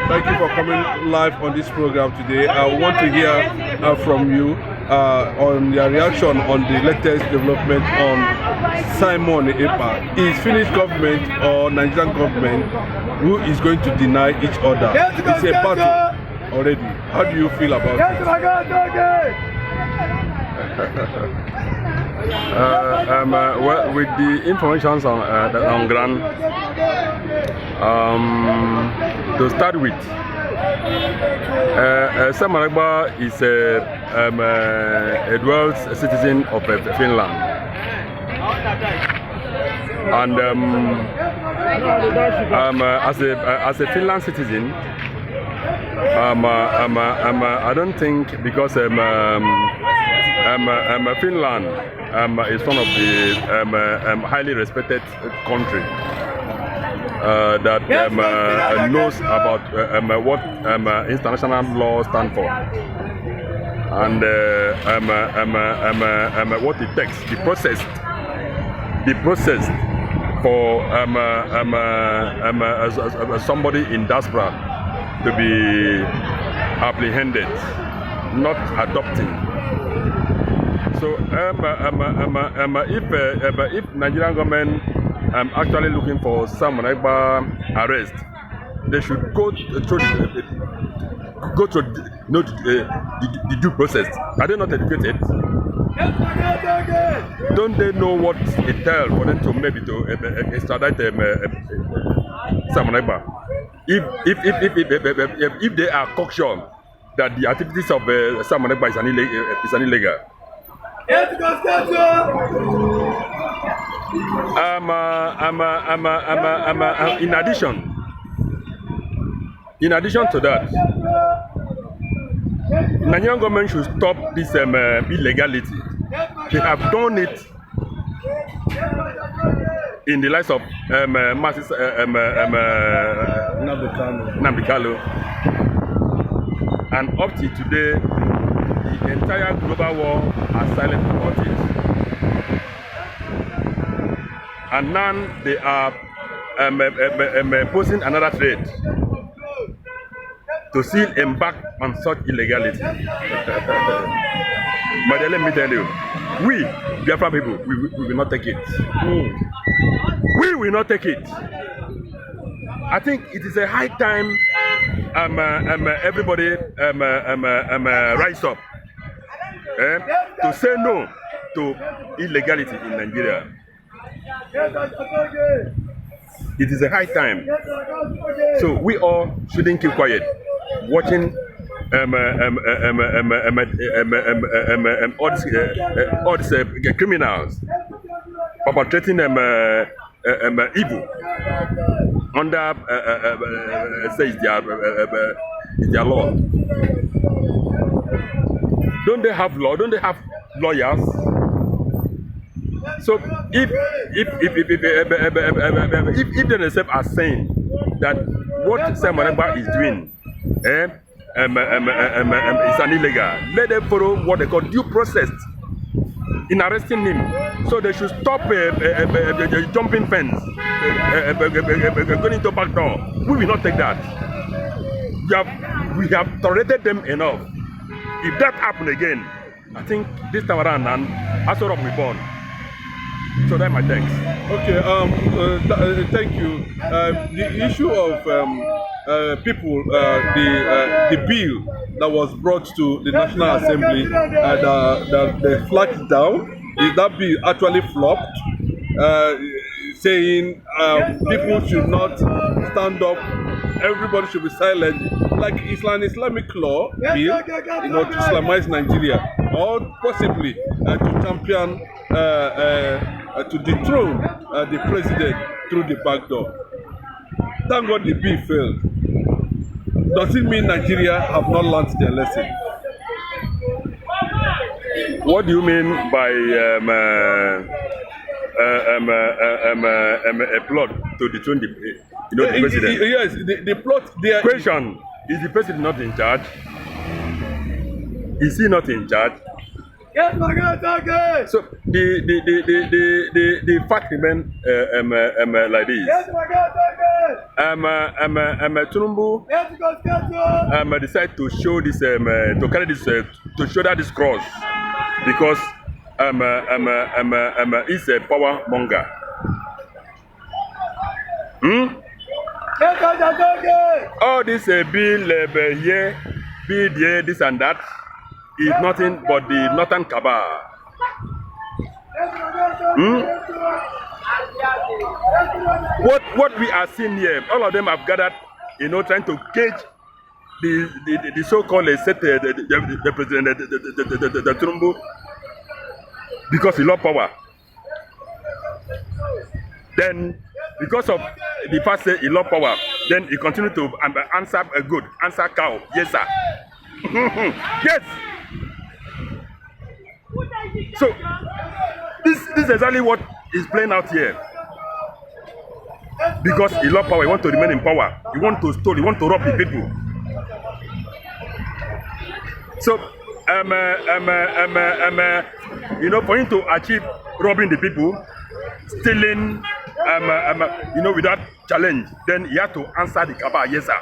Thank you for coming live on this program today. I want to hear from you on your reaction on the latest development on Simon Ekpa. Is Finnish government or Nigerian government who is going to deny each other? It's a battle already. How do you feel about it? Well, with the information on ground, to start with, Simon Ekpa is a dual citizen of Finland, and as a Finland citizen, I don't think, because Finland is one of the highly respected country that knows about what international law stands for, and what it takes, the process for somebody in diaspora to be apprehended, not adopting. So if Nigerian government actually looking for Simon Ekpa arrest, they should go through the due process. Are they not educated? Don't they know what it tells for them to maybe to extradite Simon Ekpa? If they are cocksure that the activities of Simon Ekpa is an illegal. In addition to that, Nigerian government should stop this illegality. They have done it in the likes of Nambikalo, and up to today, the entire global war are silent about it. And now they are posing another threat to still embark on such illegality. But let me tell you, we, Biafra people, we will not take it. We will not take it. I think it is a high time everybody rise up to say no to illegality in Nigeria. It is a high time. So we all shouldn't keep quiet, watching all these criminals perpetrating evil under says their law. Don't they have law? Don't they have lawyers? So if they themselves are saying that what Simon Ekpa is doing is an illegal, let them follow what they call due process in arresting him. So they should stop jumping fence, going into back door. We will not take that. We have tolerated them enough. If that happens again, I think this time around, and Asari will be born. So that's my thanks. Okay. Thank you. The issue of people, the bill that was brought to the National Assembly, that they flagged down, is that bill actually flopped, saying people should not stand up, everybody should be silent, like Islamic law bill, to Islamize Nigeria, or possibly to champion, to dethrone the president through the back door. Thank God the bill failed. Does it mean Nigeria have not learned their lesson? What do you mean by a plot to dethrone the president? Yes, the plot there. Question: is the president not in charge? Is he not in charge? So the fact remains like this. Tinubu decided to show this to carry this to show that this cross because he's a power monger. All this bill here, bill there, this and that is nothing but the northern cabal. What we are seeing here, all of them have gathered, trying to cage the so-called the president, the Tinubu, because he lost power. Then, because of the fact that he lost power, then he continued to answer answer cow. Yes, sir. Yes. So this is exactly what is playing out here. Because he lost power, he want to remain in power. He want to steal, he want to rob the people. So for him to achieve robbing the people, stealing, without challenge, then he had to answer the cabal, yes sir.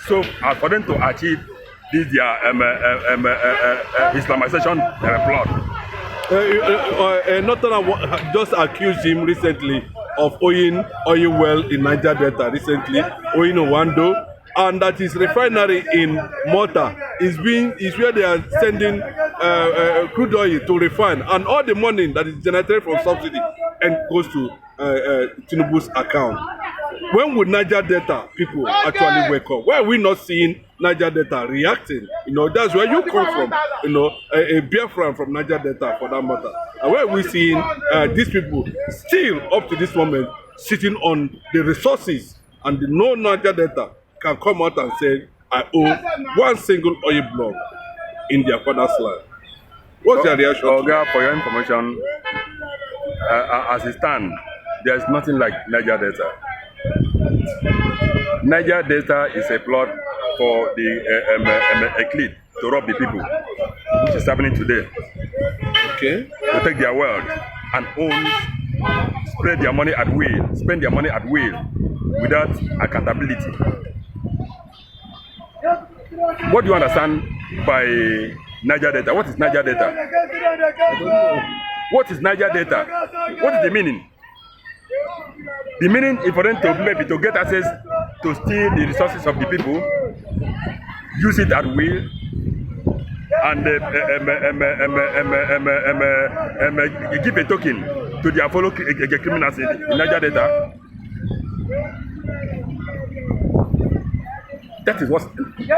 So for them to achieve this Islamization plot. Northern just accused him recently of owing oil well in Niger Delta recently, owing Owando, and that his refinery in Malta is where they are sending crude oil to refine, and all the money that is generated from subsidy and goes to Tinubu's account. When would Niger Delta people actually wake up? Why are we not seeing Niger Delta reacting? That's where you come from. A Biafran from Niger Delta, for that matter. And where are we seeing these people still, up to this moment, sitting on the resources, and the no Niger Delta can come out and say, I owe one single oil block in their father's land. What's your reaction? Oga, for your information, as it stands, there is nothing like Niger Delta. Niger Delta is a plot for the elite to rob the people, which is happening today. Okay. To take their wealth and spread their money at will, spend their money at will, without accountability. What do you understand by Niger Delta? What is Niger Delta? I don't know. What is Niger Delta? What is the meaning? The meaning is for them to maybe to get access to steal the resources of the people, use it at will, and give a token to their fellow criminals in Niger Delta. That is what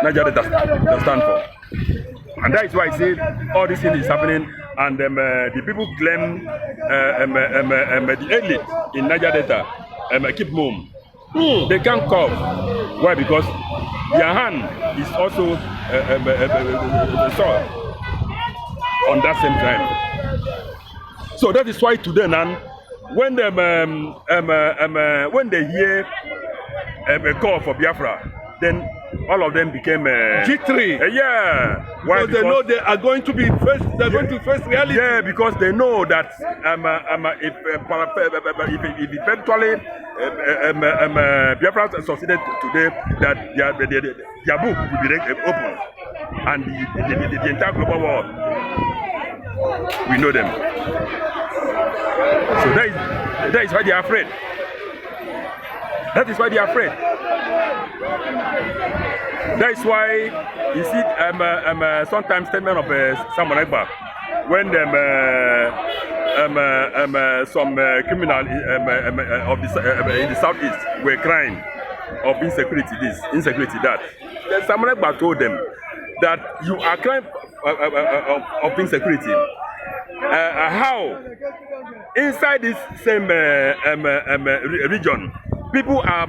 Niger Delta stands for. And that is why I say all this thing is happening, and the people claim the elite in Niger Delta keep mum. They can't cope. Why? Because their hand is also sore on that same time. So that is why today now, when they hear a call for Biafra, then all of them became G3. Yeah. Why? Because they know they are going to be first. They're going to face reality. Yeah, because they know that if eventually Biafra succeeded today, that their book will be open, and the entire global world we know them. So that is why they are afraid. That is why they are afraid. That is why you see sometimes statement of Samuel Ekpa when some criminal of in the southeast were crying of insecurity, this, insecurity, that. Then Samuel Ekpa told them that you are crying of insecurity. How inside this same region, people are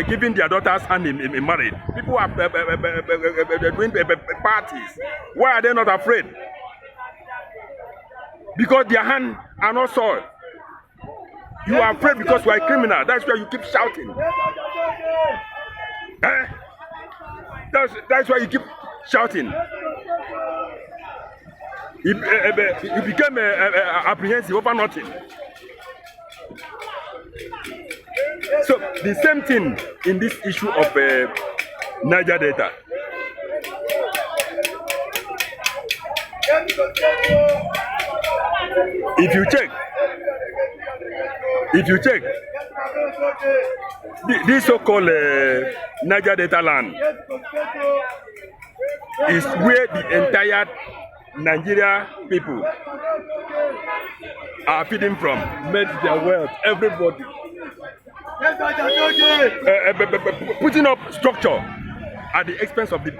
giving their daughters hand in marriage. People are doing parties. Why are they not afraid? Because their hands are not soiled. You are afraid because you are a criminal. That's why you keep shouting. That's why you keep shouting. You became apprehensive over nothing. So the same thing in this issue of Niger Delta. If you check, this so-called Niger Delta land is where the entire Nigeria people are feeding from. Made their wealth, everybody. Putting up structure at the expense of the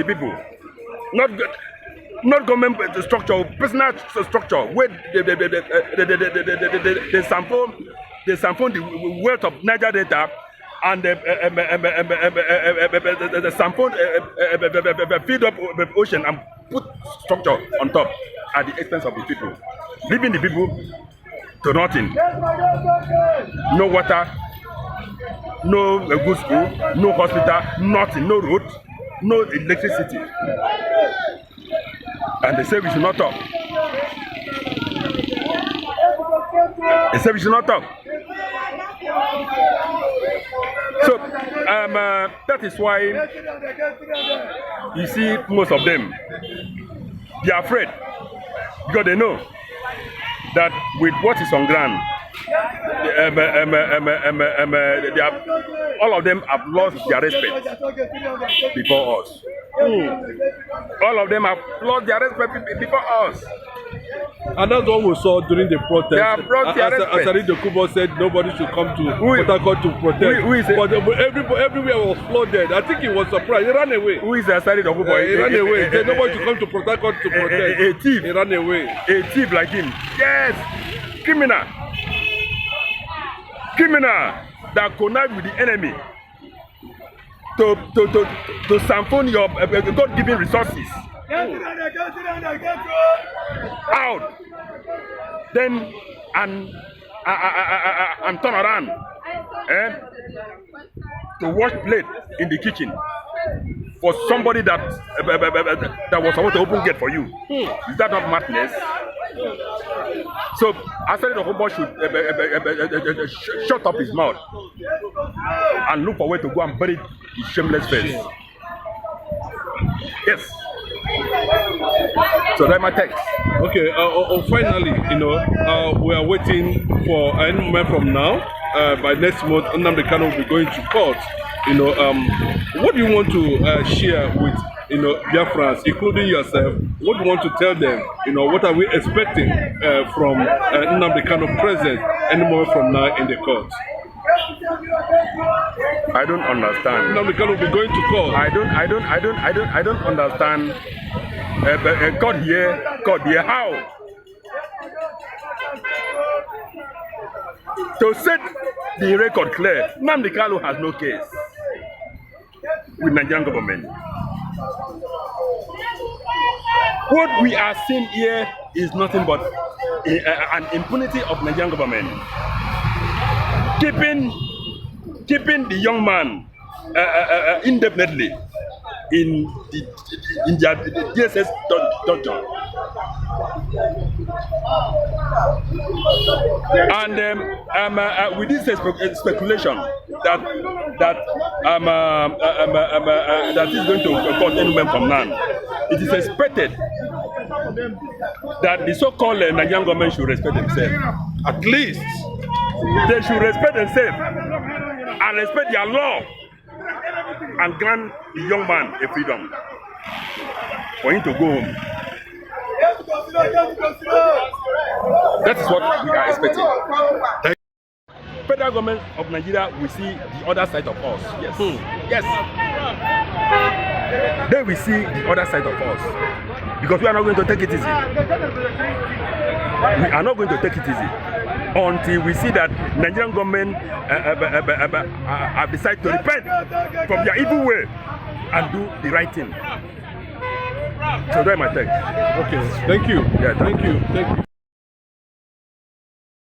people, not government structure, personal structure where they sample the wealth of Niger Delta and the sample feed up the ocean and put structure on top at the expense of the people, leaving the people to nothing. No water, no good school, no hospital, nothing, no road, no electricity. And they say we should not talk. They say we should not talk. So that is why you see most of them, they are afraid because they know that with what is on ground, all of them have lost their respect before us. All of them have lost their respect before us. And that's what we saw during the protest. They have brought their respect. Asari Dokubo said nobody should come to Port Harcourt to protest. But everywhere was flooded. I think he was surprised. He ran away. Who is Asari Dokubo? He ran away. He said nobody should come to Port Harcourt to protest. A thief. He ran away. A thief like him. Yes. Criminal that connive with the enemy to sanction your God-given resources out, then and turn around to wash plate in the kitchen for somebody that was supposed to open gate for you. Is that not madness? So Asari Dokubo should shut up his mouth and look for a way to go and bury his shameless face. Yes. So that's my text. Okay. Finally, we are waiting for any moment from now. By next month, Nnamdi Kanu will be going to court. What do you want to share with Biafrans, including yourself? What do you want to tell them? What are we expecting from Nnamdi Kanu present any moment from now in the court? I don't understand. Nnamdi Kanu will be going to court. I don't understand. Court here, how? To set the record clear, Nnamdi Kanu has no case with Nigerian government. What we are seeing here is nothing but an impunity of Nigerian government, keeping the young man indefinitely in their DSS dungeon. And with this speculation that is going to cause any moment from now, it is expected that the so-called Nigerian government should respect themselves. At least they should respect themselves and respect their law and grant the young man a freedom for him to go home. That is what we are expecting. Federal government of Nigeria will see the other side of us. Yes. Yes. They will see the other side of us. Because we are not going to take it easy. We are not going to take it easy until we see that Nigerian government have decided to repent from their evil way and do the right thing. So that's my take. Okay. Thank you. Yeah, thank you.